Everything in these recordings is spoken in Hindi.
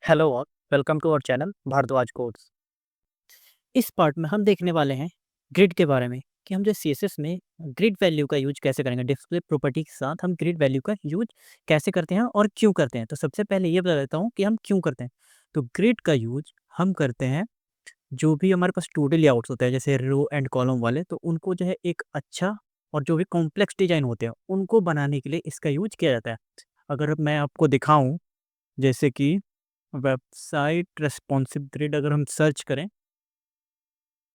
Hello all, welcome to our channel Bhardwaj codes. इस पार्ट में हम देखने वाले हैं ग्रिड के बारे में कि हम जो सीएसएस में ग्रिड वैल्यू का यूज कैसे करेंगे। डिस्प्ले प्रॉपर्टी के साथ हम ग्रिड वैल्यू का यूज कैसे करते हैं और क्यों करते हैं। तो सबसे पहले ये बता देता हूँ कि हम क्यों करते हैं। तो ग्रिड का यूज हम करते हैं जो भी हमारे पास 2D लेआउट्स होते हैं जैसे रो एंड कॉलम वाले, तो उनको जो है एक अच्छा और जो भी कॉम्प्लेक्स डिजाइन होते हैं उनको बनाने के लिए इसका यूज किया जाता है। अगर मैं आपको दिखाऊं, जैसे कि वेबसाइट रेस्पॉन्सिव ग्रिड अगर हम सर्च करें,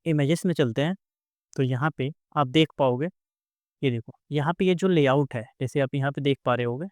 इमेजेस में चलते हैं, तो यहाँ पे आप देख पाओगे। ये देखो, यहाँ पे ये जो लेआउट है, जैसे आप यहाँ पे देख पा रहे होगे,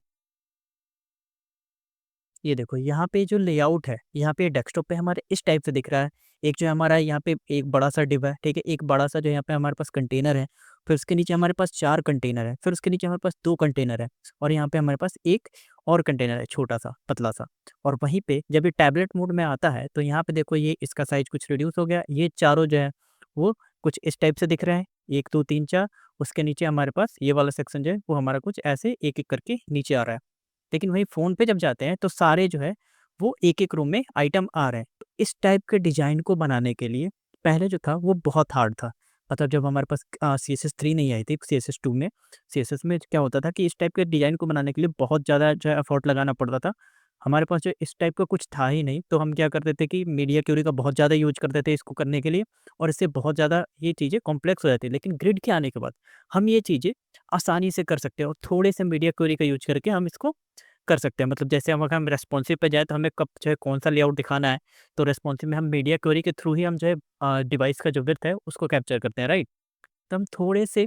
ये देखो यहाँ पे जो लेआउट है, यहाँ पे डेस्कटॉप पे हमारे इस टाइप से दिख रहा है। एक जो हमारा यहाँ पे एक बड़ा सा डिव है, ठीक है, एक बड़ा सा जो यहाँ पे हमारे पास कंटेनर है, फिर उसके नीचे हमारे पास 4 कंटेनर है, फिर उसके नीचे हमारे पास 2 कंटेनर है, और यहाँ पे हमारे पास एक और कंटेनर है, छोटा सा पतला सा। और वहीं पे जब ये टैबलेट मोड में आता है तो यहाँ पे देखो ये इसका साइज कुछ रिड्यूस हो गया। ये चारों जो है वो कुछ इस टाइप से दिख रहे हैं, 1 2 3 4। उसके नीचे हमारे पास ये वाला सेक्शन जो है वो हमारा कुछ ऐसे एक एक करके नीचे आ रहा है। लेकिन वहीं फ़ोन पे जब जाते हैं तो सारे जो है वो एक-एक रो में आइटम आ रहे हैं। तो इस टाइप के डिज़ाइन को बनाने के लिए पहले जो था वो बहुत हार्ड था। मतलब जब हमारे पास सीएसएस 3 नहीं आई थी, सीएसएस 2 में, सीएसएस में क्या होता था कि इस टाइप के डिज़ाइन को बनाने के लिए बहुत ज़्यादा जो है एफर्ट लगाना पड़ता था। हमारे पास जो इस टाइप का कुछ था ही नहीं, तो हम क्या करते थे कि मीडिया क्यूरी का बहुत ज़्यादा यूज़ करते थे इसको करने के लिए, और इससे बहुत ज़्यादा ये चीज़ें कॉम्प्लेक्स हो जाती है। लेकिन ग्रिड के आने के बाद हम ये चीज़ें आसानी से कर सकते हैं और थोड़े से मीडिया क्यूरी का यूज़ करके हम इसको कर सकते हैं। मतलब जैसे हम अगर हम रेस्पॉन्सिव पे जाएँ तो हमें कब जो है कौन-सा लेआउट दिखाना है, तो रेस्पॉन्सिव में हम मीडिया क्वेरी के थ्रू ही हम जो है डिवाइस का जो विड्थ है उसको कैप्चर करते हैं, राइट? तो हम थोड़े से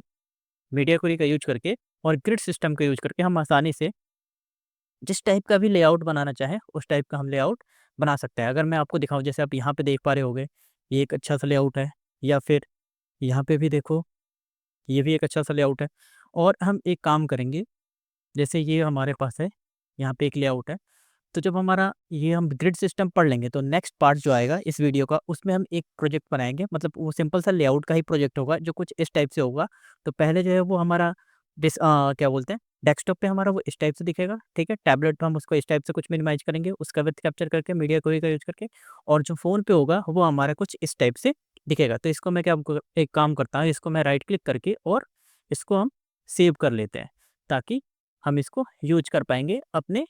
मीडिया क्वेरी का यूज़ करके और ग्रिड सिस्टम का यूज़ करके हम आसानी से जिस टाइप का भी लेआउट बनाना चाहें, उस टाइप का हम लेआउट बना सकते हैं। अगर मैं आपको दिखाऊँ, जैसे आप यहाँ पे देख पा रहे होंगे, ये एक अच्छा-सा लेआउट है, या फिर यहाँ पे भी देखो, ये भी एक अच्छा-सा लेआउट है। और हम एक काम करेंगे, जैसे ये हमारे पास है, यहाँ पे एक लेआउट है। तो जब हमारा ये हम ग्रिड सिस्टम पढ़ लेंगे तो नेक्स्ट पार्ट जो आएगा इस वीडियो का, उसमें हम एक प्रोजेक्ट बनाएँगे। मतलब वो सिंपल सा लेआउट का ही प्रोजेक्ट होगा जो कुछ इस टाइप से होगा। तो पहले जो है वो हमारा क्या बोलते हैं, डेस्कटॉप पे हमारा वो इस टाइप से दिखेगा, ठीक है? टैबलेट पे हम उसको इस टाइप से कुछ मिनिमाइज़ करेंगे, उसका विड्थ कैप्चर करके मीडिया क्वेरी का यूज़ करके, और जो फ़ोन पे होगा वो हमारा कुछ इस टाइप से दिखेगा। तो इसको मैं क्या क एक काम करता हूँ, इसको मैं राइट क्लिक करके और इसको हम सेव कर लेते हैं, ताकि हम इसको यूज़ कर पाएँगे अपने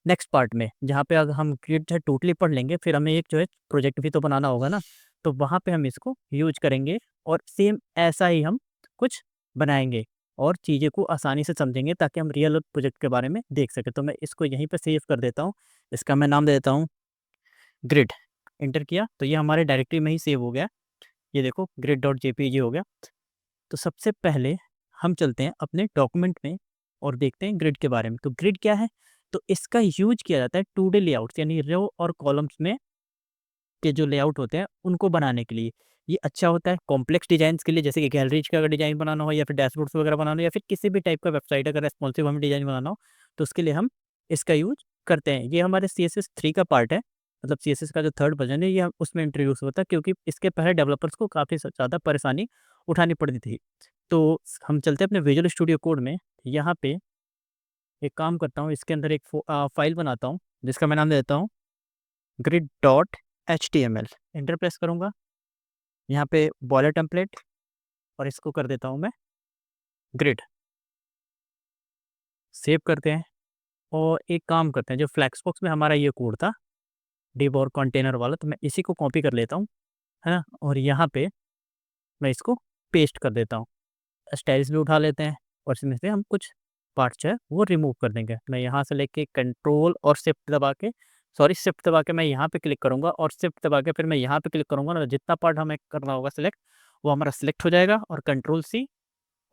नेक्स्ट पार्ट में, जहाँ पे अगर हम ग्रिड जो है टोटली पढ़ लेंगे, फिर हमें एक जो है प्रोजेक्ट भी तो बनाना होगा ना, तो वहाँ पे हम इसको यूज़ करेंगे और सेम ऐसा ही हम कुछ बनाएँगे और चीज़ें को आसानी से समझेंगे, ताकि हम रियल प्रोजेक्ट के बारे में देख सकें। तो मैं इसको यहीं पे सेव कर देता हूँ, इसका मैं नाम दे देता हूँ ग्रिड। एंटर किया तो ये हमारे डायरेक्टरी में ही सेव हो गया। ये देखो grid.jpg हो गया। तो सबसे पहले हम चलते हैं अपने डॉक्यूमेंट में और देखते हैं ग्रिड के बारे में। तो ग्रिड क्या है? तो इसका यूज़ किया जाता है 2D लेआउट्स यानी रो और कॉलम्स में के जो लेआउट होते हैं उनको बनाने के लिए। ये अच्छा होता है कॉम्प्लेक्स डिज़ाइन्स के लिए, जैसे कि गैलरीज़ का अगर डिज़ाइन बनाना हो, या फिर डैशबोर्ड्स वगैरह बनाना हो, या फिर किसी भी टाइप का वेबसाइट अगर रेस्पॉन्सिव हमें डिज़ाइन बनाना हो, तो उसके लिए हम इसका यूज़ करते हैं। ये हमारे सीएसएस 3 का पार्ट है। मतलब सीएसएस का जो 3rd वर्ज़न है ये उसमें इंट्रोड्यूस हुआ था, क्योंकि इसके पहले डेवलपर्स को काफ़ी ज़्यादा परेशानी उठानी पड़ती थी। तो हम चलते हैं अपने विजुअल स्टूडियो कोड में। यहाँ पे एक काम करता हूँ, इसके अंदर एक फ़ाइल बनाता हूँ जिसका मैं नाम दे देता हूँ grid.html। एंटर प्रेस करूँगा, यहाँ पे बॉयलर टेम्पलेट, और इसको कर देता हूँ मैं ग्रिड। सेव करते हैं और एक काम करते हैं, जो फ्लेक्सबॉक्स में हमारा ये कोड था डिव और कंटेनर वाला, तो मैं इसी को कॉपी कर लेता हूँ, है ना? और यहाँ पे मैं इसको पेस्ट कर देता हूँ। स्टाइल्स भी उठा लेते हैं और इसमें से हम कुछ पार्ट जो है वो रिमूव कर देंगे। मैं यहाँ से लेके कंट्रोल और शिफ्ट दबा के मैं यहाँ पे क्लिक करूँगा, और शिफ्ट दबा के फिर मैं यहाँ पे क्लिक करूँगा ना, जितना पार्ट हमें करना होगा सिलेक्ट, वो हमारा सिलेक्ट हो जाएगा, और कंट्रोल सी,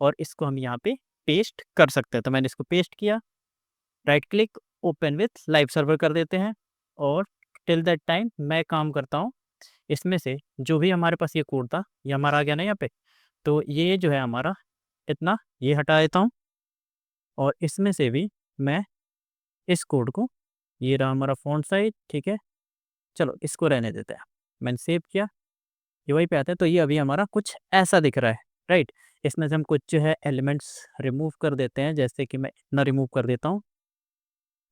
और इसको हम यहाँ पे पेस्ट कर सकते हैं। तो मैंने इसको पेस्ट किया, right click, open with live server कर देते हैं, और टिल दैट टाइम मैं काम करता हूँ, इसमें से जो भी हमारे पास ये कोड था ये हमारा आ गया ना यहाँ पे। तो ये जो है हमारा इतना ये हटा देता हूँ, और इसमें से भी मैं इस कोड को, ये रहा हमारा फ़ॉन्ट साइज़, ठीक है? चलो इसको रहने देते हैं। मैंने सेव किया, ये वहीं पे आता है, तो ये अभी हमारा कुछ ऐसा दिख रहा है, राइट? इसमें से हम कुछ जो है एलिमेंट्स रिमूव कर देते हैं, जैसे कि मैं इतना रिमूव कर देता हूँ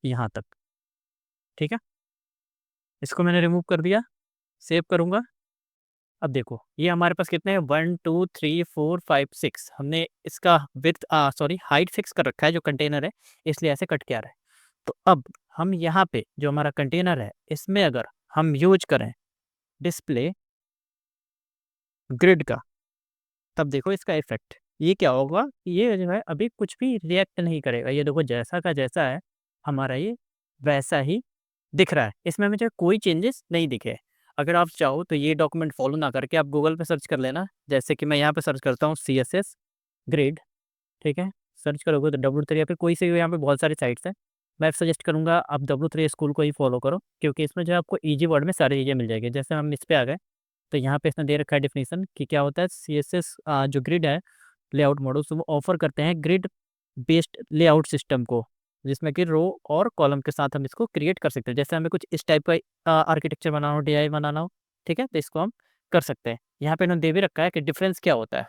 यहाँ तक, ठीक है? इसको मैंने रिमूव कर दिया, सेव करूँगा। अब देखो ये हमारे पास कितने हैं 1 2 3 4 5 6 हमने इसका विड्थ सॉरी हाइट फिक्स कर रखा है जो कंटेनर है, इसलिए ऐसे कट के आ रहा है। तो अब हम यहाँ पे जो हमारा कंटेनर है इसमें अगर हम यूज़ करें डिस्प्ले ग्रिड का, तब देखो इसका इफ़ेक्ट। ये क्या होगा, ये जो है अभी कुछ भी रिएक्ट नहीं करेगा। ये देखो जैसा का जैसा है, हमारा ये वैसा ही दिख रहा है। इसमें मुझे कोई चेंजेस नहीं दिखे। अगर आप चाहो तो ये डॉक्यूमेंट फ़ॉलो ना करके आप गूगल पे सर्च कर लेना। जैसे कि मैं यहाँ पे सर्च करता हूँ सीएसएस ग्रिड, ठीक है? सर्च करोगे तो W3 या फिर कोई से भी यहाँ पे बहुत सारी साइट्स हैं। मैं सजेस्ट करूँगा आप W3 स्कूल को ही फ़ॉलो करो, क्योंकि इसमें जो है आपको ईज़ी वर्ड में सारी चीज़ें मिल जाएगी। जैसे हम इस पे आ गए, तो यहाँ पे इसने दे रखा है डेफिनिशन कि क्या होता है सीएसएस जो ग्रिड है लेआउट मॉडल्स वो ऑफ़र करते हैं ग्रिड बेस्ड लेआउट सिस्टम को, जिसमें कि रो और कॉलम के साथ हम इसको क्रिएट कर सकते हैं। जैसे हमें कुछ इस टाइप का आर्किटेक्चर बनाना हो, डीआई बनाना हो, ठीक है? तो इसको हम कर सकते हैं। यहाँ पे इन्होंने दे भी रखा है कि डिफरेंस क्या होता है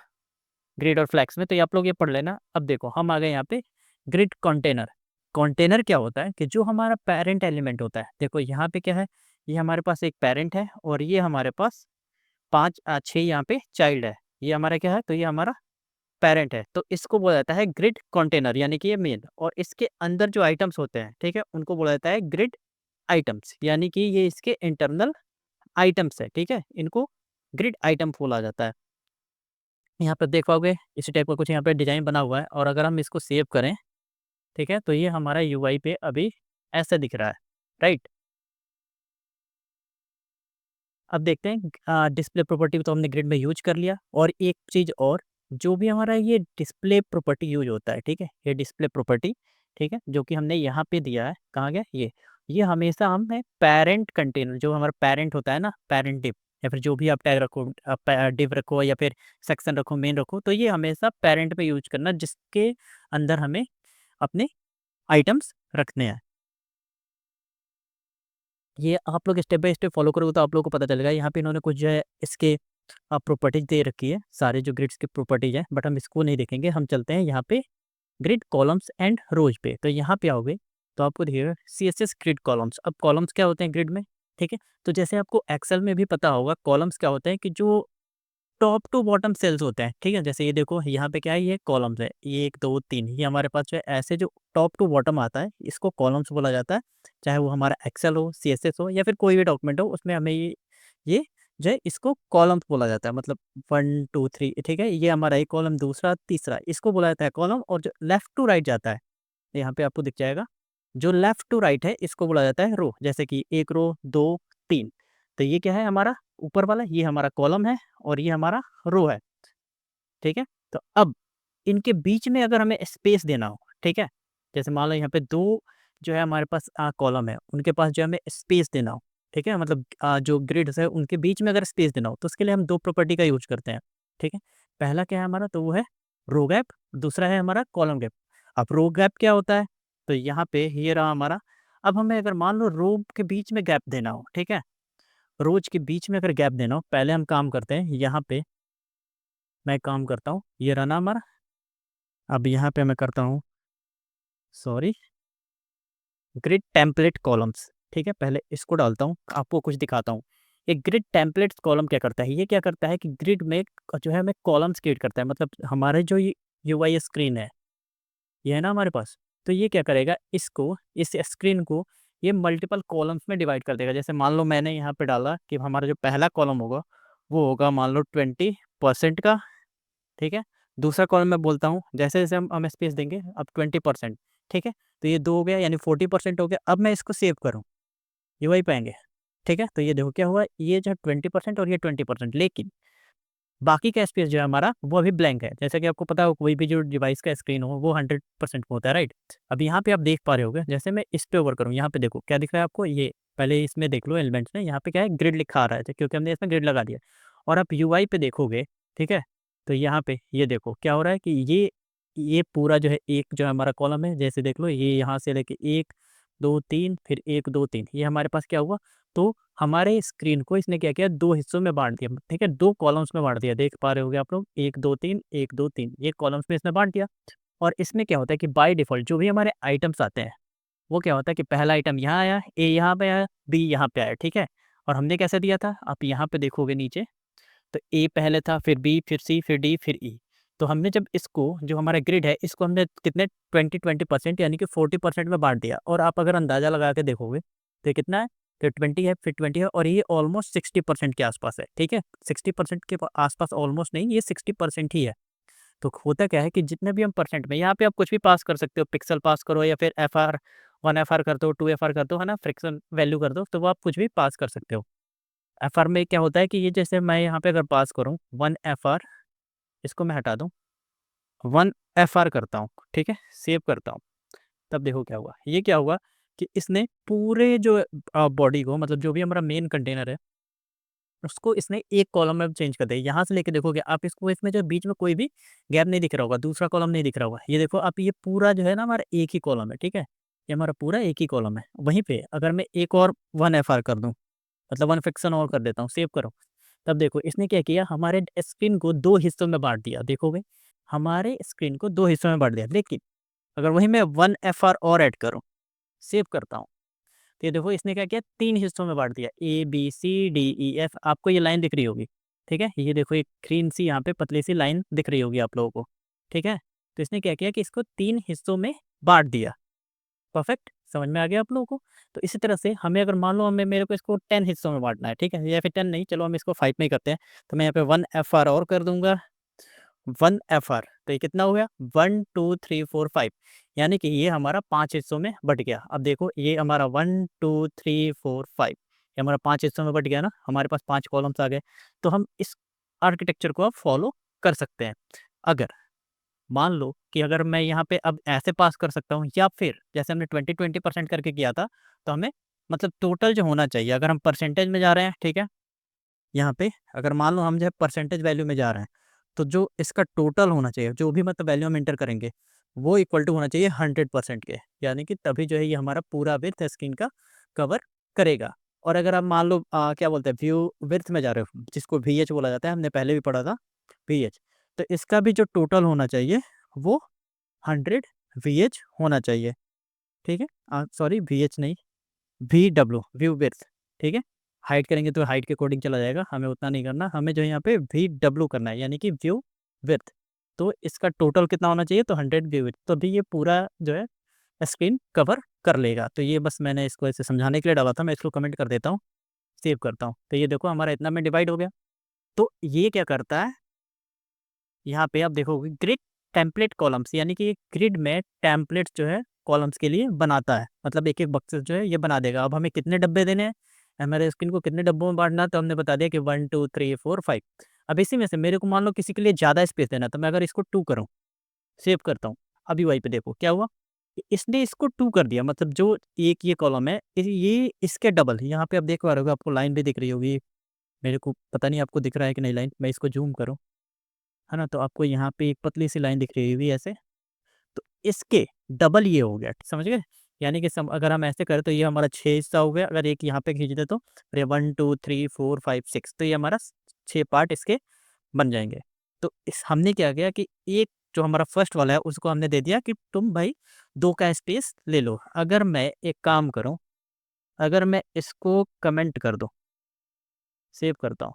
ग्रिड और फ्लेक्स में, तो ये आप लोग ये पढ़ लेना। अब देखो हम आ गए यहाँ पे ग्रिड कंटेनर। कंटेनर क्या होता है कि जो हमारा पेरेंट एलिमेंट होता है, देखो यहाँ पे क्या है, ये हमारे पास एक पेरेंट है और ये हमारे पास 6 यहाँ पे चाइल्ड है। ये हमारा क्या है, तो ये हमारा पेरेंट है। तो इसको बोला जाता है ग्रिड कंटेनर, यानी कि ये मेन, और इसके अंदर जो आइटम्स होते हैं, ठीक है? उनको बोला जाता है ग्रिड आइटम्स, यानी कि ये इसके इंटरनल आइटम्स है, ठीक है? इनको ग्रिड आइटम बोला जाता है। यहाँ पे देख पाओगे इसी टाइप का कुछ यहाँ पे डिज़ाइन बना हुआ है, और अगर हम इसको सेव करें, ठीक है? तो ये हमारा यूआई पे अभी ऐसा दिख रहा है, राइट? अब देखते हैं डिस्प्ले प्रॉपर्टी तो हमने ग्रिड में यूज़ कर लिया, और एक चीज़ और, जो भी हमारा ये डिस्प्ले प्रॉपर्टी यूज़ होता है, ठीक है? ये डिस्प्ले प्रॉपर्टी, ठीक है? जो कि हमने यहाँ पे दिया है, कहाँ गया ये हमेशा हमें पैरेंट कंटेनर, जो हमारा पैरेंट होता है ना, पैरेंट डिव, या फिर जो भी आप टैग रखो, डिव रखो या फिर सेक्शन रखो, मेन रखो, तो ये हमेशा पैरेंट पे यूज़ करना, जिसके अंदर हमें अपने आइटम्स रखने हैं। ये आप लोग स्टेप बाय स्टेप फॉलो करोगे तो आप लोगों को पता चलेगा। यहाँ पे इन्होंने कुछ जो है इसके प्रॉपर्टीज दे रखी है, सारे जो ग्रिड्स की प्रॉपर्टीज है, बट हम इसको नहीं देखेंगे। हम चलते हैं यहाँ पे ग्रिड कॉलम्स एंड रोज पे। तो यहाँ पे आओगे तो आपको दिखेगा सीएसएस ग्रिड कॉलम्स। अब कॉलम्स क्या होते हैं ग्रिड में, ठीक है? तो जैसे आपको एक्सेल में भी पता होगा, कॉलम्स क्या होते हैं कि जो टॉप टू बॉटम सेल्स होते हैं, ठीक है? जैसे ये देखो यहाँ पे क्या है, ये कॉलम्स है, 1 2 3, ये हमारे पास जो है ऐसे जो टॉप टू बॉटम आता है, इसको कॉलम्स बोला जाता है। चाहे वो हमारा एक्सेल हो, सीएसएस हो, या फिर कोई भी डॉक्यूमेंट हो, उसमें हमें ये जो है इसको कॉलम्स बोला जाता है। मतलब 1 2 3, ठीक है? ये हमारा एक कॉलम, दूसरा, तीसरा, इसको बोला जाता है कॉलम। और जो लेफ्ट टू राइट जाता है, यहाँ पे आपको दिख जाएगा, जो लेफ्ट टू राइट है इसको बोला जाता है रो। जैसे कि 1 रो, 2 3, तो ये क्या है हमारा ऊपर वाला, ये हमारा कॉलम है और ये हमारा रो है, ठीक है? तो अब इनके बीच में अगर हमें स्पेस देना हो, ठीक है? जैसे मान लो यहाँ पे 2 जो है हमारे पास कॉलम है, उनके पास जो हमें स्पेस देना हो, ठीक है? मतलब जो ग्रिड्स है उनके बीच में अगर स्पेस देना हो, तो उसके लिए हम 2 प्रॉपर्टी का यूज़ करते हैं, ठीक है? पहला क्या है हमारा, तो वो है रो गैप, दूसरा है हमारा कॉलम गैप। अब रो गैप क्या होता है, तो यहाँ पे ये रहा हमारा। अब हमें अगर मान लो रो के बीच में गैप देना हो, ठीक है? रोज के बीच में अगर गैप देना हो, पहले हम काम करते हैं, यहाँ पे मैं काम करता हूँ, ये रहा ना हमारा। अब यहाँ पे मैं करता हूँ, सॉरी, ग्रिड टेम्पलेट कॉलम्स, ठीक है? पहले इसको डालता हूँ, आपको कुछ दिखाता हूँ। ये ग्रिड टेम्पलेट कॉलम क्या करता है, ये क्या करता है कि ग्रिड में जो है हमें कॉलम्स क्रिएट करता है। मतलब हमारे जो ये यूआई स्क्रीन है, ये है ना हमारे पास, तो ये क्या करेगा, इसको, इस स्क्रीन को ये मल्टीपल कॉलम्स में डिवाइड कर देगा। जैसे मान लो मैंने यहाँ पे डाला कि हमारा जो पहला कॉलम होगा, वो होगा मान लो 20% का, ठीक है? दूसरा कॉलम मैं बोलता हूँ, जैसे-जैसे हम स्पेस देंगे, अब 20%, ठीक है? तो ये 2 हो गया, यानी 40% हो गया। अब मैं इसको सेव करूँ, ये वही पाएँगे, ठीक है? तो ये देखो क्या हुआ, ये जो है 20% और ये 20%, लेकिन बाकी का स्पेस जो है हमारा, वो अभी ब्लैंक है। जैसा कि आपको पता हो, कोई भी जो डिवाइस का स्क्रीन हो, वो 100% में होता है, राइट? अब यहाँ पे आप देख पा रहे होंगे, जैसे मैं इस पे ओवर करूँ, यहाँ पे देखो क्या दिख रहा है आपको, ये पहले इसमें देख लो एलिमेंट्स में, यहाँ पे क्या है, ग्रिड लिखा आ रहा है, क्योंकि हमने इसमें ग्रिड लगा दिया। और आप यूआई पे देखोगे, ठीक है? तो यहाँ पे ये देखो क्या हो रहा है कि ये पूरा जो है, एक जो है हमारा कॉलम है, जैसे देख लो, ये यहाँ से लेके 1 2 3, फिर 1 2 3, ये हमारे पास क्या हुआ, तो हमारे स्क्रीन को इसने क्या किया, 2 हिस्सों में बाँट दिया, ठीक है? 2 कॉलम्स में बाँट दिया, देख पा रहे होंगे आप लोग, 1 2 3, 1 2 3, ये कॉलम्स में इसने बाँट दिया। और इसमें क्या होता है कि बाय डिफ़ॉल्ट जो भी हमारे आइटम्स आते हैं, वो क्या होता है कि पहला आइटम यहाँ आया, ए यहाँ पे आया, बी यहाँ पे आया, ठीक है? और हमने कैसे दिया था? आप यहाँ पे देखोगे नीचे, तो ए पहले था, फिर बी, फिर सी, फिर डी, फिर ई। तो हमने जब इसको, जो हमारा ग्रिड है, इसको हमने कितने 20-20% यानी कि 40% में बाँट दिया। और आप अगर अंदाज़ा लगा के देखोगे, तो ये कितना है? तो 20 है, फिर 20 है, और ये ऑलमोस्ट 60% के आसपास है, ठीक है? 60% के आसपास, ऑलमोस्ट नहीं, ये 60% ही है। तो होता क्या है कि जितने भी हम परसेंट में, यहाँ पे आप कुछ भी पास कर सकते हो, पिक्सल पास करो या फिर एफआर, 1 एफआर कर दो, 2 एफआर कर दो, है ना? फ्रैक्शन वैल्यू कर दो, तो वो आप कुछ भी पास कर सकते हो। एफआर में क्या होता है कि ये, जैसे मैं यहाँ पे अगर पास करूँ 1 एफआर, इसको मैं हटा दूँ, 1 एफआर करता हूँ, ठीक है? सेव करता हूँ, तब देखो क्या हुआ। ये क्या हुआ कि इसने पूरे जो बॉडी को, मतलब जो भी हमारा मेन कंटेनर है, उसको इसने एक कॉलम में चेंज कर दिया। यहाँ से लेके देखोगे आप इसको, इसमें जो बीच में कोई भी गैप नहीं दिख रहा होगा, दूसरा कॉलम नहीं दिख रहा होगा। ये देखो आप, ये पूरा जो है ना हमारा एक ही कॉलम है, ठीक है? ये हमारा पूरा एक ही कॉलम है। वहीं पे अगर मैं एक और 1 एफआर कर दूँ, मतलब 1 फ्रैक्शन और कर देता हूँ, सेव करो, तब देखो इसने क्या किया, हमारे स्क्रीन को 2 हिस्सों में बाँट दिया। देखोगे, हमारे स्क्रीन को 2 हिस्सों में बाँट दिया। लेकिन अगर वहीं मैं 1 एफआर और ऐड करूँ, सेव करता हूँ, तो ये देखो इसने क्या किया, 3 हिस्सों में बाँट दिया, ए, बी, सी, डी, ई, एफ। आपको ये लाइन दिख रही होगी, ठीक है? ये देखो एक ग्रीन सी यहाँ पे पतली सी लाइन दिख रही होगी आप लोगों को, ठीक है? तो इसने क्या किया कि इसको 3 हिस्सों में बाँट दिया। परफेक्ट, समझ में आ गया आप लोगों को? तो इसी तरह से हमें, अगर मान लो हमें, मेरे को इसको 10 हिस्सों में बाँटना है, ठीक है? या फिर 10 नहीं, चलो हम इसको 5 में ही करते हैं। तो मैं यहाँ पे 1 एफआर और कर दूँगा, 1 एफआर, तो ये कितना हो गया? 1, 2, 3, 4, 5, यानी कि ये हमारा 5 हिस्सों में बँट गया। अब देखो ये हमारा 1, 2, 3, 4, 5, ये हमारा 5 हिस्सों में बँट गया ना, हमारे पास 5 कॉलम्स आ गए। तो हम इस आर्किटेक्चर को अब फॉलो कर सकते हैं। अगर मान लो कि अगर मैं यहाँ पे अब ऐसे पास कर सकता हूँ, या फिर जैसे हमने 20-20% करके किया था, तो हमें, मतलब टोटल जो होना चाहिए, अगर हम परसेंटेज में जा रहे हैं, ठीक है? यहाँ पे अगर मान लो हम जो है परसेंटेज वैल्यू में जा रहे हैं, तो जो इसका टोटल होना चाहिए, जो भी मतलब वैल्यू हम एंटर करेंगे, वो इक्वल टू होना चाहिए 100% के, यानी कि तभी जो है ये हमारा पूरा विड्थ स्क्रीन का कवर करेगा। और अगर आप मान लो क्या बोलते हैं, व्यू विड्थ में जा रहे हो, जिसको वीएच बोला जाता है, हमने पहले भी पढ़ा था, वीएच, तो इसका भी जो टोटल होना चाहिए वो 100 वीएच होना चाहिए, ठीक है? सॉरी, वीएच नहीं, वीडब्ल्यू, व्यू विड्थ, ठीक है? हाइट करेंगे तो हाइट के अकॉर्डिंग चला जाएगा, हमें उतना नहीं करना, हमें जो है यहाँ पे वीडब्ल्यू करना है, यानी कि व्यू विड्थ। तो इसका टोटल कितना होना चाहिए? तो 100 व्यू विड्थ, तो भी ये पूरा जो है स्क्रीन कवर कर लेगा। तो ये बस मैंने इसको ऐसे समझाने के लिए डाला था, मैं इसको कमेंट कर देता हूँ, सेव करता हूँ। तो ये देखो हमारा इतना में डिवाइड हो गया। तो ये क्या करता है, यहाँ पे आप देखोगे ग्रिड टेम्पलेट कॉलम्स, यानी कि ग्रिड में टेम्पलेट्स जो है कॉलम्स के लिए बनाता है, मतलब एक-एक बक्से जो है ये बना देगा। अब हमें कितने डब्बे देने हैं, हमारे स्क्रीन को कितने डब्बों में बाँटना है, तो हमने बता दिया कि 1, 2, 3, 4, 5। अब इसी में से मेरे को मान लो किसी के लिए ज़्यादा स्पेस देना है, तो मैं अगर इसको 2 करूँ, सेव करता हूँ, अभी वहीं पे देखो क्या हुआ, इसने इसको 2 कर दिया, मतलब जो एक ये कॉलम है, ये इसके डबल, यहाँ पे आप देख पा रहे होगे, आपको लाइन भी दिख रही होगी, मेरे को पता नहीं आपको दिख रहा है कि नहीं लाइन, मैं इसको ज़ूम करूँ, है ना? तो आपको यहाँ पे एक पतली सी लाइन दिख रही होगी ऐसे, तो इसके डबल ये हो गया, समझ गए? यानी कि अगर हम ऐसे करें तो ये हमारा 6 हिस्सा हो गया, अगर एक यहाँ पे खींच दें तो ये 1, 2, 3, 4, 5, 6, तो ये हमारा 6 पार्ट इसके बन जाएँगे। तो इस हमने क्या किया कि एक जो हमारा फर्स्ट वाला है उसको हमने दे दिया कि तुम भाई 2 का स्पेस ले लो। अगर मैं एक काम करूँ, अगर मैं इसको कमेंट कर दूँ, सेव करता हूँ,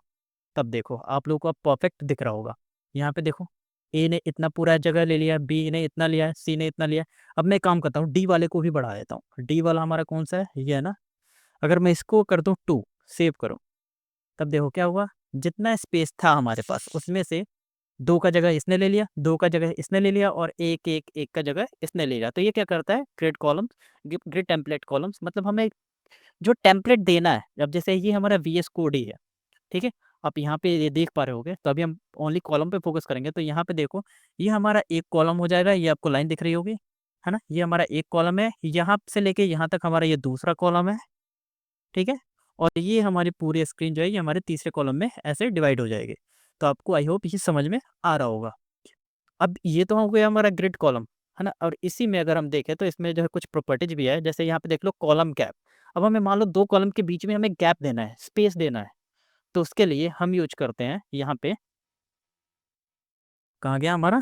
तब देखो आप लोगों को अब परफेक्ट दिख रहा होगा। यहाँ पे देखो, ए ने इतना पूरा जगह ले लिया, बी ने इतना लिया, सी ने इतना लिया। अब मैं एक काम करता हूँ, डी वाले को भी बढ़ा देता हूँ। डी वाला हमारा कौन-सा है? ये है ना? अगर मैं इसको कर दूँ 2, सेव करूँ, तब देखो क्या हुआ? जितना स्पेस था हमारे पास उसमें से 2 का जगह इसने ले लिया, 2 का जगह इसने ले लिया, और 1, 1, 1 का जगह इसने ले लिया। तो ये क्या करता है? Grid columns, grid template columns, मतलब हमें जो टेम्पलेट देना है, अब जैसे ये हमारा वीएस कोड ही है, ठीक है? आप यहाँ पे ये देख पा रहे होंगे, तो अभी हम ओनली कॉलम पे फ़ोकस करेंगे, तो यहाँ पे देखो, ये हमारा एक कॉलम हो जाएगा, ये आपको लाइन दिख रही होगी, है ना? ये हमारा एक कॉलम है, यहाँ से लेके यहाँ तक हमारा ये दूसरा कॉलम है, ठीक है? और ये हमारी पूरी स्क्रीन जो है, ये हमारे तीसरे कॉलम में ऐसे डिवाइड हो जाएगी। तो आपको आई होप ये समझ में आ रहा होगा। अब ये तो हो गया हमारा ग्रिड कॉलम, है ना? और इसी में अगर हम देखें तो इसमें जो है कुछ प्रॉपर्टीज़ भी है, जैसे यहाँ पे देख लो कॉलम गैप। अब हमें मान लो 2 कॉलम के बीच में हमें गैप देना है, स्पेस देना है। तो उसके लिए हम यूज़ करते हैं यहाँ पे, कहाँ गया हमारा?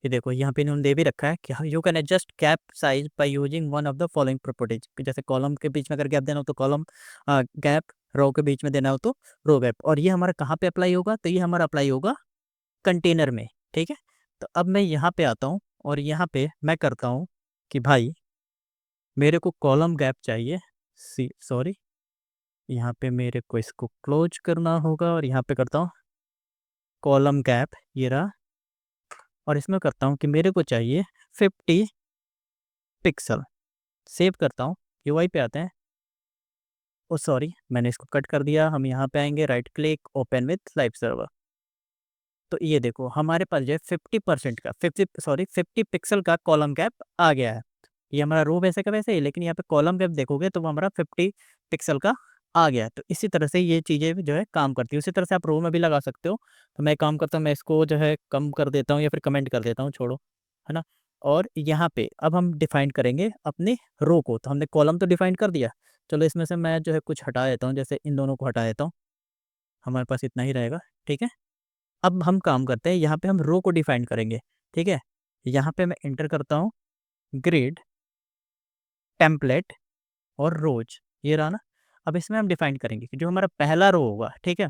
ये देखो यहाँ पे इन्होंने दे भी रखा है कि you can adjust gap size by using one of the following properties, जैसे कॉलम के बीच में अगर गैप देना हो तो कॉलम गैप, रो के बीच में देना हो तो रो गैप। और ये हमारा कहाँ पे अप्लाई होगा, तो ये हमारा अप्लाई होगा कंटेनर में, ठीक है। तो अब मैं यहाँ पे आता हूँ और यहाँ पे मैं करता हूँ कि भाई मेरे को कॉलम गैप चाहिए, सॉरी, यहाँ पे मेरे को इसको क्लोज करना होगा और यहाँ पे करता हूँ कॉलम गैप, ये रहा। और इसमें करता हूँ कि मेरे को चाहिए 50 पिक्सल। सेव करता हूँ, यूआई पे आते हैं। ओ सॉरी, मैंने इसको कट कर दिया। हम यहाँ पे आएंगे, right click, open with live server. तो ये देखो हमारे पास जो है 50% का 50 पिक्सल का कॉलम गैप आ गया है। ये हमारा रो वैसे का वैसे ही, लेकिन यहाँ पे कॉलम गैप देखोगे तो वो हमारा 50 पिक्सल का आ गया है। तो इसी तरह से ये चीज़ें जो है काम करती है। उसी तरह से आप रो में भी लगा सकते हो। तो मैं काम करता हूँ, मैं इसको जो है कम कर देता हूँ या फिर कमेंट कर देता हूँ, छोड़ो, है ना। और यहाँ पे अब हम डिफाइन करेंगे अपने रो को। तो हमने कॉलम तो डिफाइन कर दिया, चलो इसमें से मैं जो है कुछ हटा देता हूँ, जैसे इन दोनों को हटा देता हूँ, हमारे पास इतना ही रहेगा, ठीक है। अब हम काम करते हैं, यहाँ पे हम रो को डिफाइन करेंगे, ठीक है। यहाँ पे मैं इंटर करता हूँ ग्रिड टेम्पलेट और रोज, ये रहा ना। अब इसमें हम डिफाइन करेंगे कि जो हमारा पहला रो होगा, ठीक है,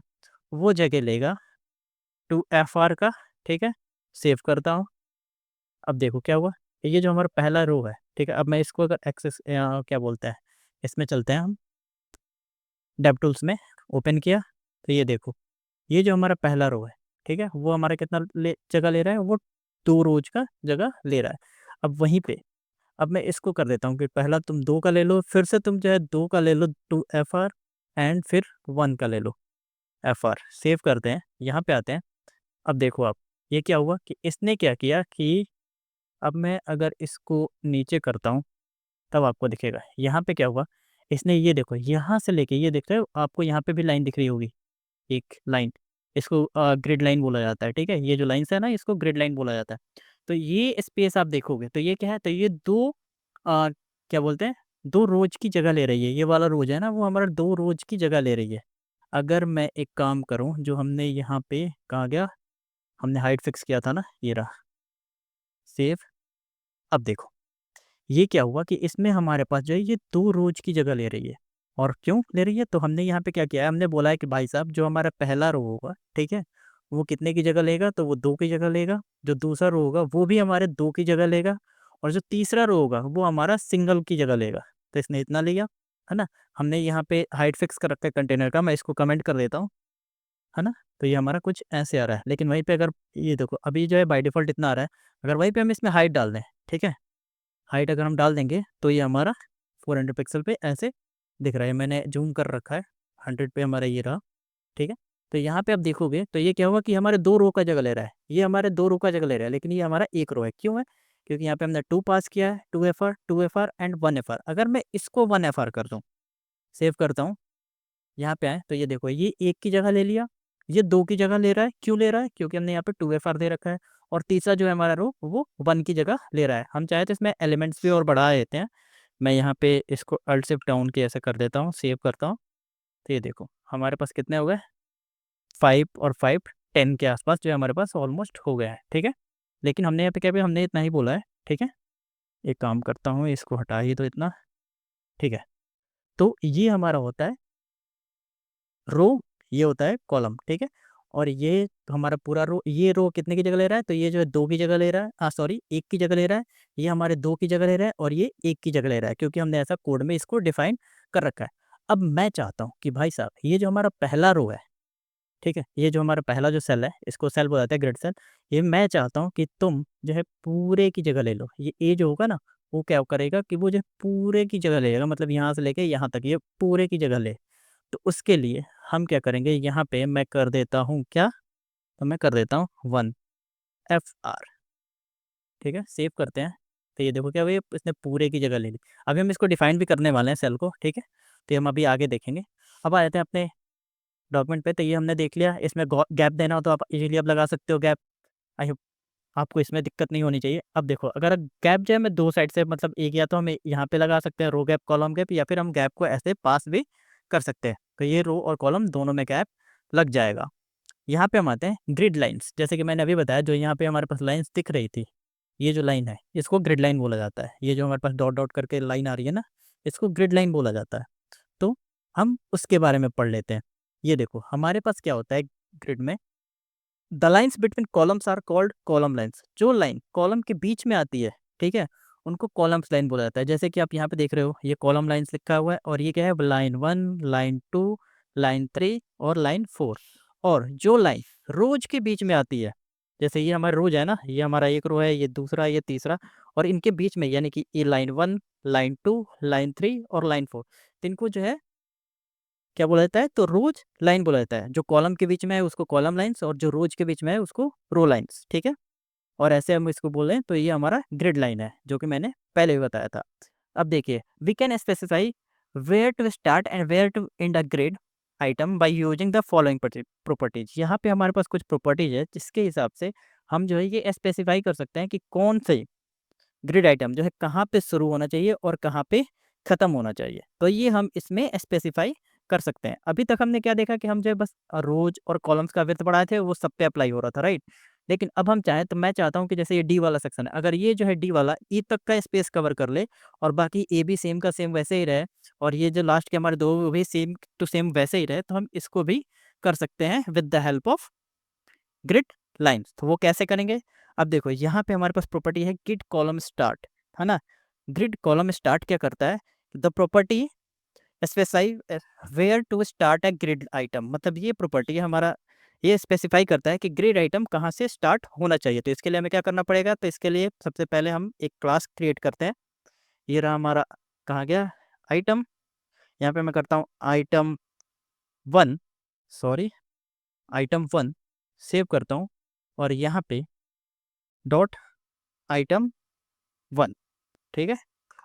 वो जगह लेगा 2FR का, ठीक है। सेव करता हूँ। अब देखो क्या हुआ, ये जो हमारा पहला रो है, ठीक है। अब मैं इसको अगर एक्सेस क्या बोलते हैं, इसमें चलते हैं हम, डेव टूल्स में ओपन किया, तो ये देखो ये जो हमारा पहला रो है, ठीक है, वो हमारा कितना जगह ले रहा है, वो 2 रोज का जगह ले रहा है। अब वहीं पे अब मैं इसको कर देता हूँ कि पहला तुम 2 का ले लो, फिर से तुम जो है 2 का ले लो 2FR, एंड फिर 1 का ले लो FR। सेव करते हैं, यहाँ पे आते हैं। अब देखो आप, ये क्या हुआ कि इसने क्या किया कि अब मैं अगर इसको नीचे करता हूँ तब आपको दिखेगा। यहाँ पे क्या हुआ, इसने ये देखो यहाँ से लेके ये देख रहे हो, आपको यहाँ पे भी लाइन दिख रही होगी, एक लाइन, इसको ग्रिड लाइन बोला जाता है, ठीक है। ये जो लाइन्स है ना, इसको ग्रिड लाइन बोला जाता है। तो ये स्पेस आप देखोगे तो ये क्या है, तो ये 2 क्या बोलते हैं, 2 रोज की जगह ले रही है। ये वाला रोज है ना, वो हमारा 2 रोज की जगह ले रही है। अगर मैं एक काम करूँ, जो हमने यहाँ पे कहाँ गया, हमने हाइट फिक्स किया था ना, ये रहा, सेव। अब देखो ये क्या हुआ कि इसमें हमारे पास जो है ये 2 रोज की जगह ले रही है। और क्यों ले रही है, तो हमने यहाँ पे क्या किया है, हमने बोला है कि भाई साहब जो हमारा पहला रो होगा, ठीक है, वो कितने की जगह लेगा, तो वो 2 की जगह लेगा। जो दूसरा रो होगा वो भी हमारे 2 की जगह लेगा। और जो तीसरा रो होगा वो हमारा सिंगल की जगह लेगा। तो इसने इतना लिया, है ना। हमने यहाँ पे हाइट फिक्स कर रखा है कंटेनर का, मैं इसको कमेंट कर देता हूँ, है ना। तो ये हमारा कुछ ऐसे आ रहा है, लेकिन वहीं पे अगर ये देखो अभी जो है बाय डिफ़ॉल्ट इतना आ रहा है, अगर वहीं पे हम इसमें हाइट डाल दें, ठीक है, हाइट अगर हम डाल देंगे तो ये हमारा 400 पिक्सल पे ऐसे दिख रहा है। मैंने जूम कर रखा है, 100 पे हमारा ये रहा, ठीक है। तो यहाँ पे आप देखोगे तो ये क्या हुआ कि हमारे 2 रो का जगह ले रहा है, ये हमारे 2 रो का जगह ले रहा है, लेकिन ये हमारा 1 रो है। क्यों है, क्योंकि यहाँ पे हमने 2 पास किया है, 2FR एंड 1FR। अगर मैं इसको 1FR कर दूँ, सेव करता हूँ, यहाँ पे आए तो ये देखो ये 1 की जगह ले लिया, ये 2 की जगह ले रहा है। क्यों ले रहा है, क्योंकि हमने यहाँ पे 2FR दे रखा है। और तीसरा जो है हमारा रो, वो 1 की जगह ले रहा है। हम चाहे तो इसमें एलिमेंट्स भी और बढ़ा देते हैं। मैं यहाँ पे इसको अल्ट शिफ्ट डाउन की ऐसे कर देता हूँ, सेव करता हूँ। तो ये देखो हमारे पास कितने हो गए, 5 और 5 10 के आसपास जो है हमारे पास ऑलमोस्ट हो गया है, ठीक है। लेकिन हमने यहाँ पे क्या भी हमने इतना ही बोला है, ठीक है। एक काम करता हूँ, इसको हटा ही तो इतना, ठीक है। तो ये हमारा होता है रो, ये होता है कॉलम, ठीक है। और ये हमारा पूरा रो, ये रो कितने की जगह ले रहा है, तो ये जो है 2 की जगह ले रहा है, सॉरी 1 की जगह ले रहा है। ये हमारे 2 की जगह ले रहा है और ये 1 की जगह ले रहा है, क्योंकि हमने ऐसा कोड में इसको डिफाइन कर रखा है। अब मैं चाहता हूँ कि भाई साहब ये जो हमारा पहला रो है, ठीक है, ये जो हमारा पहला जो सेल है, इसको सेल बोला जाता है, ग्रिड सेल। ये मैं चाहता हूँ कि तुम जो है पूरे की जगह ले लो। ये ए जो होगा ना, वो क्या करेगा कि वो जो है पूरे की जगह लेगा, मतलब यहाँ से लेके यहाँ तक ये पूरे की जगह ले। तो उसके लिए हम क्या करेंगे, यहाँ पे मैं कर देता हूँ क्या, तो मैं कर देता हूँ 1FR, ठीक है। सेव करते हैं। तो ये देखो क्या हुआ, इसने पूरे की जगह ले ली। अभी हम इसको डिफाइन भी करने वाले हैं सेल को, ठीक है। तो ये हम अभी आगे देखेंगे। अब आ जाते हैं अपने डॉक्यूमेंट पे। तो ये हमने देख लिया, इसमें गैप देना हो तो आप इजीली अब लगा सकते हो गैप। आई होप आपको इसमें दिक्कत नहीं होनी चाहिए। अब देखो अगर गैप जो है मैं 2 साइड से, मतलब एक या तो हम यहाँ पे लगा सकते हैं रो गैप कॉलम गैप, या फिर हम गैप को ऐसे पास भी कर सकते हैं। तो ये रो और कॉलम दोनों में गैप लग जाएगा। यहाँ पे हम आते हैं ग्रिड लाइन्स, जैसे कि मैंने अभी बताया, जो यहाँ पे हमारे पास लाइन्स दिख रही थी, ये जो लाइन है इसको ग्रिड लाइन बोला जाता है। ये जो हमारे पास डॉट डॉट करके लाइन आ रही है ना, इसको ग्रिड लाइन बोला जाता है। तो हम उसके बारे में पढ़ लेते हैं। ये देखो हमारे पास क्या होता है ग्रिड में, the lines between columns are called column lines. जो लाइन कॉलम के बीच में आती है, ठीक है, उनको कॉलम्स लाइन बोला जाता है। जैसे कि आप यहाँ पे देख रहे हो, ये कॉलम लाइन्स लिखा हुआ है, और ये क्या है, लाइन 1, लाइन 2, लाइन 3 और लाइन 4। और जो लाइन रोज के बीच में आती है, जैसे ये हमारा रोज है ना, ये हमारा एक रो है, ये दूसरा, ये तीसरा, और इनके बीच में यानी कि ये लाइन 1, लाइन 2, लाइन 3 और लाइन 4, तो इनको जो है क्या बोला जाता है, तो रोज लाइन बोला जाता है। जो कॉलम के बीच में है उसको कॉलम लाइन्स, और जो रोज के बीच में है उसको रो लाइन्स, ठीक है। और ऐसे हम इसको बोल रहे हैं, तो ये हमारा ग्रिड लाइन है, जो कि मैंने पहले भी बताया था। अब देखिए, we can specify where to start and where to end a grid item by using the following properties. यहाँ पे हमारे पास कुछ प्रॉपर्टीज है जिसके हिसाब से हम जो है ये स्पेसिफाई कर सकते हैं कि कौन से ग्रिड आइटम जो है कहाँ पे शुरू होना चाहिए और कहाँ पे ख़त्म होना चाहिए। तो ये हम इसमें स्पेसिफाई कर सकते हैं। अभी तक हमने क्या देखा कि हम जो है बस रोज और कॉलम्स का विड्थ बढ़ाए थे, वो सब पे अप्लाई हो रहा था, राइट। लेकिन अब हम चाहें तो मैं चाहता हूँ कि जैसे ये डी वाला सेक्शन है, अगर ये जो है डी वाला ई तक का स्पेस कवर कर ले, और बाकी ए भी सेम का सेम वैसे ही रहे, और ये जो लास्ट के हमारे दो वो भी सेम टू सेम वैसे ही रहे, तो हम इसको भी कर सकते हैं with the help of grid lines. तो वो कैसे करेंगे, अब देखो यहाँ पे हमारे पास प्रॉपर्टी है ग्रिड कॉलम स्टार्ट, है ना। ग्रिड कॉलम स्टार्ट क्या करता है, the property specify where to start a grid item. मतलब ये प्रॉपर्टी हमारा ये स्पेसिफाई करता है कि ग्रिड आइटम कहाँ से स्टार्ट होना चाहिए। तो इसके लिए हमें क्या करना पड़ेगा, तो इसके लिए सबसे पहले हम एक क्लास क्रिएट करते हैं। ये रहा हमारा, कहाँ गया आइटम, यहाँ पे मैं करता हूँ आइटम 1, सॉरी आइटम 1 सेव करता हूँ, और यहाँ पे डॉट आइटम 1, ठीक है।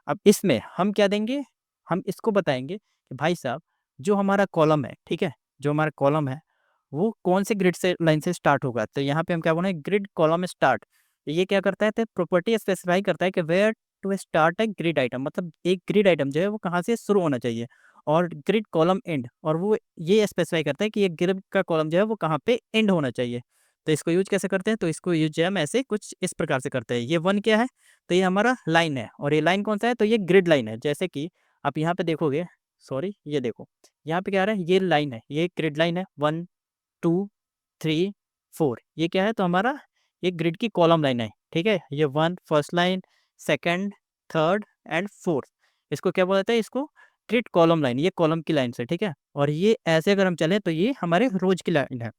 अब इसमें हम क्या देंगे, हम इसको बताएंगे कि भाई साहब जो हमारा कॉलम है, ठीक है, जो हमारा कॉलम है वो कौन से ग्रिड से लाइन से स्टार्ट होगा। तो यहाँ पे हम क्या बोले, ग्रिड कॉलम स्टार्ट। ये क्या करता है, तो प्रॉपर्टी स्पेसिफाई करता है कि where to start a grid item, मतलब एक ग्रिड आइटम जो है वो कहाँ से शुरू होना चाहिए, और ग्रिड कॉलम एंड, और वो ये स्पेसिफाई करता है कि ये ग्रिड का कॉलम जो है वो कहाँ पे एंड होना चाहिए। तो इसको यूज कैसे करते हैं, तो इसको यूज जो है हम ऐसे कुछ इस प्रकार से करते हैं। ये 1 क्या है, तो ये हमारा लाइन है, और ये लाइन कौन सा है, तो ये ग्रिड लाइन है। जैसे कि आप यहाँ पे देखोगे, सॉरी ये देखो यहाँ पे क्या आ रहा है, ये लाइन है, ये ग्रिड लाइन है 1, 2, 3, 4, ये क्या है, तो हमारा ये ग्रिड की कॉलम लाइन है, ठीक है। ये 1 first line, second, third and fourth, इसको क्या बोला जाता है, इसको ग्रिड कॉलम लाइन, ये कॉलम की लाइन से, ठीक है। और ये ऐसे अगर हम चलें तो ये हमारे रोज की लाइन है।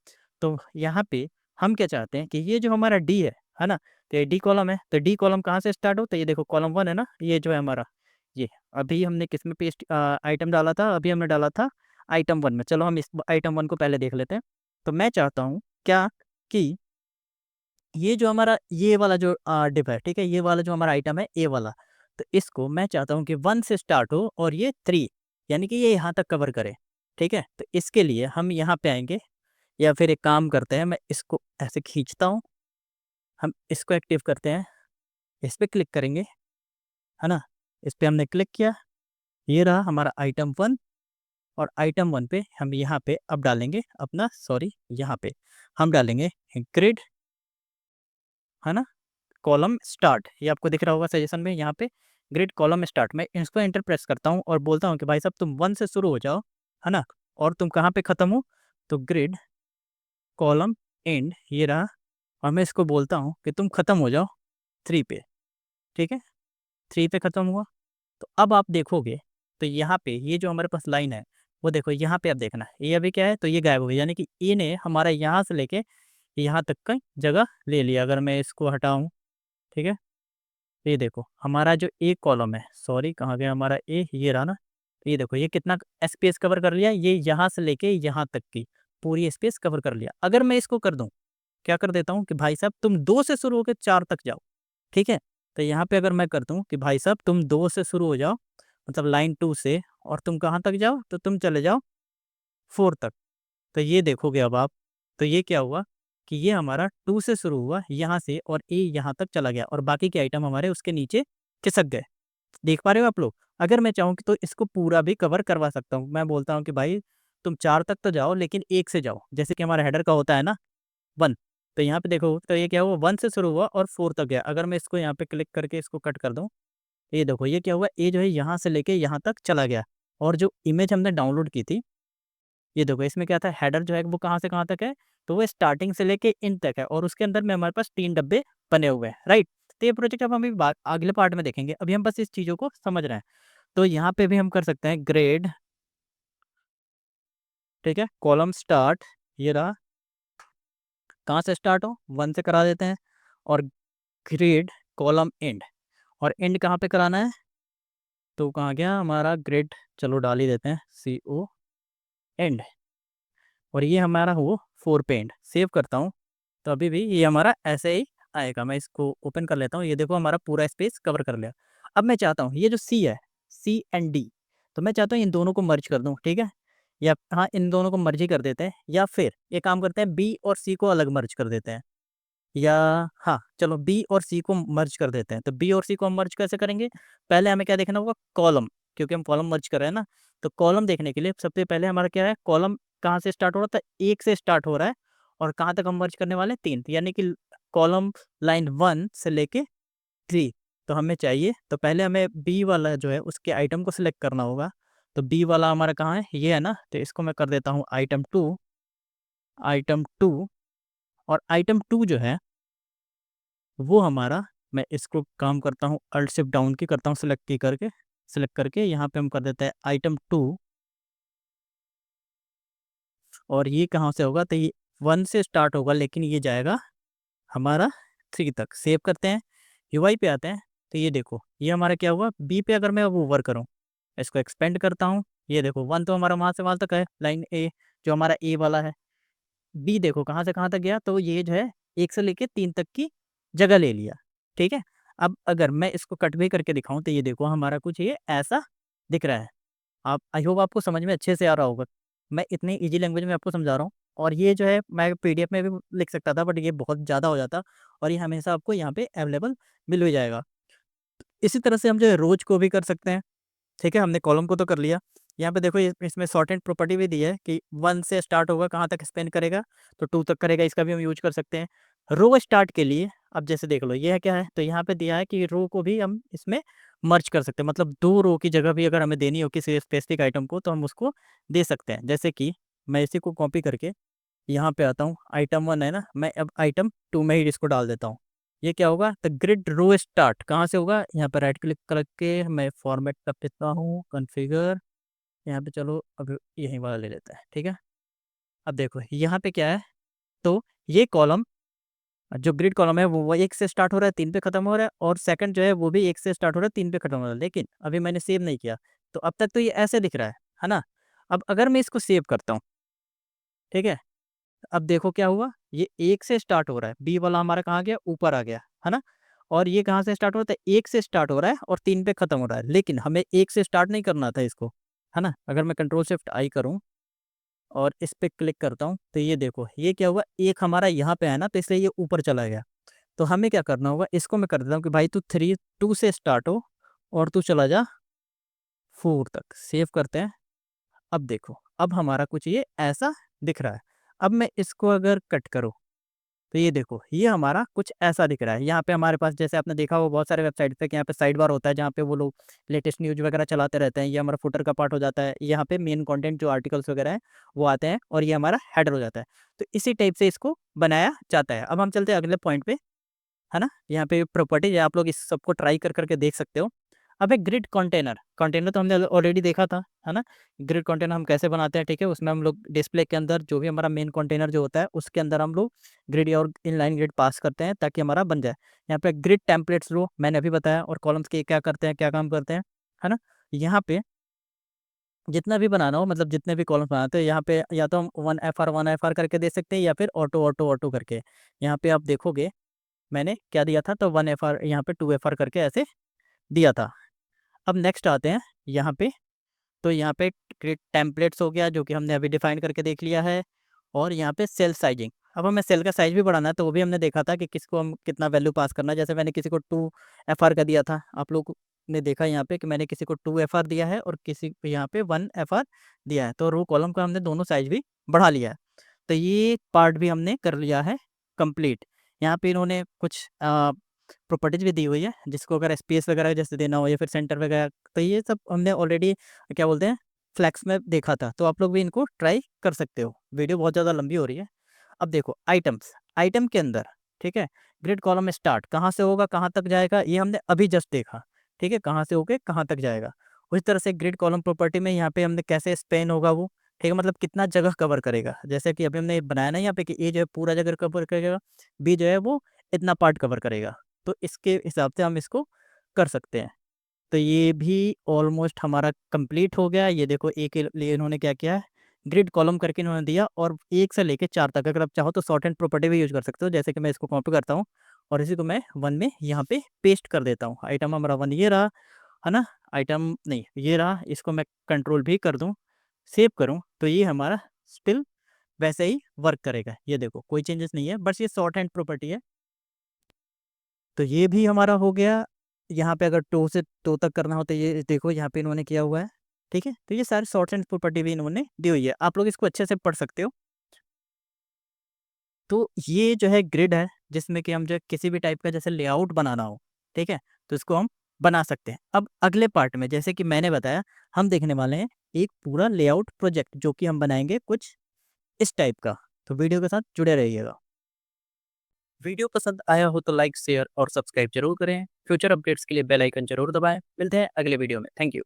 तो यहाँ पे हम क्या चाहते हैं कि ये जो हमारा डी है ना, तो ये डी कॉलम है, तो डी कॉलम कहाँ से स्टार्ट हो, तो ये देखो कॉलम 1 है ना, ये जो है हमारा, ये अभी हमने किस में पेस्ट आइटम डाला था, अभी हमने डाला था आइटम 1 में। चलो हम इस आइटम 1 को पहले देख लेते हैं। तो मैं चाहता हूँ क्या, कि ये जो हमारा ये वाला जो डिप है, ठीक है, ये वाला जो हमारा आइटम है ए वाला, तो इसको मैं चाहता हूँ कि 1 से स्टार्ट हो और ये 3, यानी कि ये यहाँ तक कवर करे, ठीक है। तो इसके लिए हम यहाँ पे आएंगे, या फिर एक काम करते हैं, मैं इसको ऐसे खींचता हूँ, हम इसको एक्टिव करते हैं, इस पे क्लिक करेंगे, है ना। इस पे हमने क्लिक किया, ये रहा हमारा आइटम 1, और आइटम 1 पे हम यहाँ पे अब डालेंगे अपना, सॉरी यहाँ पे हम डालेंगे ग्रिड, है ना, कॉलम स्टार्ट। ये आपको दिख रहा होगा सजेशन में, यहाँ पे ग्रिड कॉलम स्टार्ट। मैं इसको एंटर प्रेस करता हूँ और बोलता हूँ कि भाई साहब तुम 1 से शुरू हो जाओ, है ना, और तुम कहाँ पे ख़त्म हो, तो ग्रिड कॉलम एंड, ये रहा। और मैं इसको बोलता हूँ कि तुम ख़त्म हो जाओ 3 पे, ठीक है, 3 पे ख़त्म हुआ। तो अब आप देखोगे, तो यहाँ पे ये जो हमारे पास लाइन है, वो देखो यहाँ पे आप देखना, ये अभी क्या है, तो ये गायब हो गया, यानी कि ए ने हमारा यहाँ से लेके यहाँ तक का जगह ले लिया। अगर मैं इसको हटाऊँ, ठीक है, ये देखो हमारा जो ए कॉलम है, सॉरी कहाँ गया हमारा ए, ये रहा ना, तो ये देखो ये कितना स्पेस कवर कर लिया, ये यहाँ से लेके यहाँ तक की पूरी स्पेस कवर कर लिया। अगर मैं इसको कर दूँ, क्या कर देता हूँ कि भाई साहब तुम 2 से शुरू होकर 4 तक जाओ, ठीक है। तो यहाँ पे अगर मैं कर दूँ कि भाई साहब तुम 2 से शुरू हो जाओ, मतलब लाइन 2 से, और तुम कहाँ तक जाओ, तो तुम चले जाओ 4 तक। तो ये देखोगे अब आप, तो ये क्या हुआ कि ये हमारा 2 से शुरू हुआ यहाँ से, और ए यहाँ तक चला गया, और बाकी के आइटम हमारे उसके नीचे खिसक गए। देख पा रहे हो आप लोग। अगर मैं चाहूँ कि तो इसको पूरा भी कवर करवा सकता हूँ। मैं बोलता हूँ कि भाई तुम 4 तक तो जाओ, लेकिन 1 से जाओ, जैसे कि हमारा हेडर का होता है ना 1, तो यहाँ पे देखो, तो ये क्या हुआ, 1 से शुरू हुआ और 4 तक गया। अगर मैं इसको यहाँ पे क्लिक करके इसको कट कर दूँ, ये देखो ये क्या हुआ, ये जो है यहाँ से लेके यहाँ तक चला गया। और जो इमेज हमने डाउनलोड की थी, ये देखो इसमें क्या था, हेडर जो है वो कहाँ से कहाँ तक है, तो वो स्टार्टिंग से लेके एंड तक है और उसके अंदर में हमारे पास 3 डब्बे बने हुए हैं, राइट। तो ये प्रोजेक्ट अब हम अभी अगले पार्ट में देखेंगे, अभी हम बस इस चीज़ों को समझ रहे हैं। तो यहाँ पे भी हम कर सकते हैं ग्रेड, ठीक है, कॉलम स्टार्ट, ये रहा, कहाँ से स्टार्ट हो, 1 से करा देते हैं। और ग्रेड कॉलम एंड, और एंड कहाँ पे कराना है, तो कहाँ गया हमारा ग्रेड, चलो डाल ही देते हैं CO एंड। और ये हमारा हो 4 पे एंड, सेव करता हूँ तो अभी भी ये हमारा ऐसे ही आएगा। मैं इसको ओपन कर लेता हूँ, ये देखो हमारा पूरा स्पेस कवर कर लिया। अब मैं चाहता हूँ ये जो C है, C एंड D, तो मैं चाहता हूँ इन दोनों को मर्ज कर दूँ, ठीक है। या हाँ, इन दोनों को मर्ज ही कर देते हैं, या फिर ये काम करते हैं B और C को अलग मर्ज कर देते हैं। या हाँ, चलो बी और सी को मर्ज कर देते हैं। तो बी और सी को हम मर्ज कैसे करेंगे, पहले हमें क्या देखना होगा, कॉलम, क्योंकि हम कॉलम मर्ज कर रहे हैं ना। तो कॉलम देखने के लिए सबसे पहले हमारा क्या है, कॉलम कहाँ से स्टार्ट हो रहा था, 1 से स्टार्ट हो रहा है, और कहाँ तक हम मर्ज करने वाले हैं, 3, यानी कि कॉलम लाइन 1 से लेके 3। तो हमें चाहिए, तो पहले हमें बी वाला जो है उसके आइटम को सिलेक्ट करना होगा। तो बी वाला हमारा कहाँ है, ये है ना, तो इसको मैं कर देता हूँ आइटम 2, आइटम 2। और आइटम 2 जो है वो हमारा, मैं इसको काम करता हूँ अल्ट शिफ्ट डाउन की करता हूँ, सेलेक्ट करके यहाँ पे हम कर देते हैं आइटम 2। और ये कहाँ से होगा, तो ये 1 से स्टार्ट होगा, लेकिन ये जाएगा हमारा 3 तक। सेव करते हैं, UI पे आते हैं। तो ये देखो ये हमारा क्या हुआ, बी पे अगर मैं अब ओवर करूँ, इसको एक्सपेंड करता हूँ, ये देखो 1 तो हमारा वहाँ से वहाँ तक है, लाइन ए जो हमारा ए वाला है। बी देखो कहाँ से कहाँ तक गया, तो ये जो है 1 से लेके 3 तक की जगह ले लिया, ठीक है। अब अगर मैं इसको कट भी करके दिखाऊँ, तो ये देखो हमारा कुछ ये ऐसा दिख रहा है। आप, आई होप आपको समझ में अच्छे से आ रहा होगा, मैं इतनी ईज़ी लैंग्वेज में आपको समझा रहा हूँ। और ये जो है मैं PDF में भी लिख सकता था, बट ये बहुत ज़्यादा हो जाता, और ये हमेशा आपको यहाँ पे अवेलेबल मिल भी जाएगा। इसी तरह से हम जो है रोज़ को भी कर सकते हैं, ठीक है। हमने कॉलम को तो कर लिया, यहाँ पे देखो इसमें सॉर्टेड प्रॉपर्टी भी दी है कि 1 से स्टार्ट होगा, कहाँ तक स्पेंड करेगा, तो 2 तक करेगा, इसका भी हम यूज कर सकते हैं। रो स्टार्ट के लिए अब जैसे देख लो ये है क्या है, तो यहाँ पे दिया है कि रो को भी हम इसमें मर्ज कर सकते हैं, मतलब 2 रो की जगह भी अगर हमें देनी हो किसी स्पेसिफिक आइटम को, तो हम उसको दे सकते हैं। जैसे कि मैं इसी को कॉपी करके यहाँ पे आता हूँ, आइटम 1 है ना, मैं अब आइटम 2 में ही इसको डाल देता हूँ। ये क्या होगा, द ग्रिड रो स्टार्ट कहाँ से होगा, यहाँ पर राइट क्लिक करके मैं फॉर्मेट कर देता हूँ, कॉन्फ़िगर, यहाँ पे चलो अब यही वाला ले लेते हैं, ठीक है। अब देखो यहाँ पे क्या है, तो ये कॉलम, जो ग्रिड कॉलम है वो 1 से स्टार्ट हो रहा है, 3 पे खत्म हो रहा है, और सेकंड जो है वो भी 1 से स्टार्ट हो रहा है, 3 पे खत्म हो रहा है। लेकिन अभी मैंने सेव नहीं किया, तो अब तक तो ये ऐसे दिख रहा है ना। अब अगर मैं इसको सेव करता हूँ, ठीक है, अब देखो क्या हुआ, ये 1 से स्टार्ट हो रहा है, बी वाला हमारा कहाँ गया, ऊपर आ गया, है ना। और ये कहाँ से स्टार्ट होता है, 1 से स्टार्ट हो रहा है और 3 पे खत्म हो रहा है, लेकिन हमें 1 से स्टार्ट नहीं करना था इसको, है ना। अगर मैं कंट्रोल शिफ्ट आई करूँ और इस पे क्लिक करता हूँ, तो ये देखो ये क्या हुआ, एक हमारा यहाँ पे है ना, तो इसलिए ये ऊपर चला गया। तो हमें क्या करना होगा, इसको मैं कर देता हूँ कि भाई तू 2 से स्टार्ट हो और तू चला जा 4 तक। सेव करते हैं। अब देखो अब हमारा कुछ ये ऐसा दिख रहा है। अब मैं इसको अगर कट करूँ, तो ये देखो ये हमारा कुछ ऐसा दिख रहा है। यहाँ पे हमारे पास जैसे आपने देखा हो बहुत सारे वेबसाइट पे कि यहाँ पे साइड बार होता है, जहाँ पे वो लोग लेटेस्ट न्यूज़ वगैरह चलाते रहते हैं। ये हमारा फुटर का पार्ट हो जाता है। यहाँ पे मेन कंटेंट जो आर्टिकल्स वगैरह हैं वो आते हैं, और ये हमारा हेडर हो जाता है। तो इसी टाइप से इसको बनाया जाता है। अब हम चलते हैं अगले पॉइंट पे, है ना। यहाँ पे प्रॉपर्टीज आप लोग इस सबको ट्राई कर करके देख सकते हो। अब एक ग्रिड कंटेनर, कंटेनर तो हमने ऑलरेडी देखा था, है ना। ग्रिड कंटेनर हम कैसे बनाते हैं, ठीक है। उसमें हम लोग डिस्प्ले के अंदर जो भी हमारा मेन कंटेनर जो होता है उसके अंदर हम लोग ग्रिड और इनलाइन ग्रिड पास करते हैं ताकि हमारा बन जाए। यहाँ पे ग्रिड टेम्पलेट्स रो मैंने अभी बताया, और कॉलम्स के क्या करते हैं, क्या काम करते हैं, है ना। यहाँ पे जितना भी बनाना हो, मतलब जितने भी कॉलम्स बनाते हैं, यहाँ पे या तो हम 1FR करके दे सकते हैं, या फिर ऑटो ऑटो ऑटो करके। यहाँ पे आप देखोगे मैंने क्या दिया था, तो 1FR यहाँ पे 2FR करके ऐसे दिया था। अब नेक्स्ट आते हैं यहाँ पे, तो यहाँ पे क्रिएट टेम्पलेट्स हो गया जो कि हमने अभी डिफाइन करके देख लिया है। और यहाँ पे सेल साइजिंग, अब हमें सेल का साइज भी बढ़ाना है, तो वो भी हमने देखा था कि किसको हम कितना वैल्यू पास करना है। जैसे मैंने किसी को 2FR का दिया था, आप लोग ने देखा यहाँ पे कि मैंने किसी को 2FR दिया है और किसी को यहाँ पे 1FR दिया है। तो रो कॉलम का हमने दोनों साइज भी बढ़ा लिया है। तो ये पार्ट भी हमने कर लिया है कंप्लीट। यहाँ पे इन्होंने कुछ प्रॉपर्टीज भी दी हुई है, जिसको अगर एसपीएस वगैरह जैसे देना हो या फिर सेंटर वगैरह, तो ये सब हमने ऑलरेडी क्या बोलते हैं फ्लैक्स में देखा था, तो आप लोग भी इनको ट्राई कर सकते हो। वीडियो बहुत ज़्यादा लंबी हो रही है। अब देखो आइटम्स, आइटम के अंदर ठीक है ग्रिड कॉलम में स्टार्ट कहाँ से होगा कहाँ तक जाएगा, ये हमने अभी जस्ट देखा। ठीक है, कहाँ से होके कहाँ तक जाएगा। उसी तरह से ग्रिड कॉलम प्रॉपर्टी में यहाँ पे हमने कैसे स्पेन होगा वो, ठीक है, मतलब कितना जगह कवर करेगा। जैसे कि अभी हमने बनाया ना यहाँ पे कि ए जो है पूरा जगह कवर करेगा, बी जो है वो इतना पार्ट कवर करेगा। तो इसके हिसाब से हम इसको कर सकते हैं। तो ये भी ऑलमोस्ट हमारा कंप्लीट हो गया। ये देखो ए के लिए इन्होंने क्या किया है, ग्रिड कॉलम करके इन्होंने दिया, और 1 से लेके 4 तक अगर आप चाहो तो शॉर्ट हैंड प्रॉपर्टी भी यूज़ कर सकते हो। जैसे कि मैं इसको कॉपी करता हूँ और इसी को मैं 1 में यहाँ पे पेस्ट कर देता हूँ। आइटम हमारा 1 ये रहा, है ना? आइटम नहीं ये रहा, इसको मैं कंट्रोल भी कर दूँ, सेव करूँ, तो ये हमारा स्टिल वैसे ही वर्क करेगा। ये देखो कोई चेंजेस नहीं है, बस ये शॉर्ट हैंड प्रॉपर्टी है। तो ये भी हमारा हो गया। यहाँ पे अगर टो से टो तक करना हो तो ये देखो यहाँ पे इन्होंने किया हुआ है। ठीक है, तो ये सारे शॉर्ट्स एंड प्रॉपर्टी भी इन्होंने दी हुई है, आप लोग इसको अच्छे से पढ़ सकते हो। तो ये जो है ग्रिड है, जिसमें कि हम जो है किसी भी टाइप का जैसे लेआउट बनाना हो, ठीक है, तो इसको हम बना सकते हैं। अब अगले पार्ट में जैसे कि मैंने बताया, हम देखने वाले हैं एक पूरा लेआउट प्रोजेक्ट, जो कि हम बनाएंगे कुछ इस टाइप का। तो वीडियो के साथ जुड़े रहिएगा। वीडियो पसंद आया हो तो लाइक शेयर और सब्सक्राइब जरूर करें। फ्यूचर अपडेट्स के लिए बेल आइकन जरूर दबाएं। मिलते हैं अगले वीडियो में। Thank you.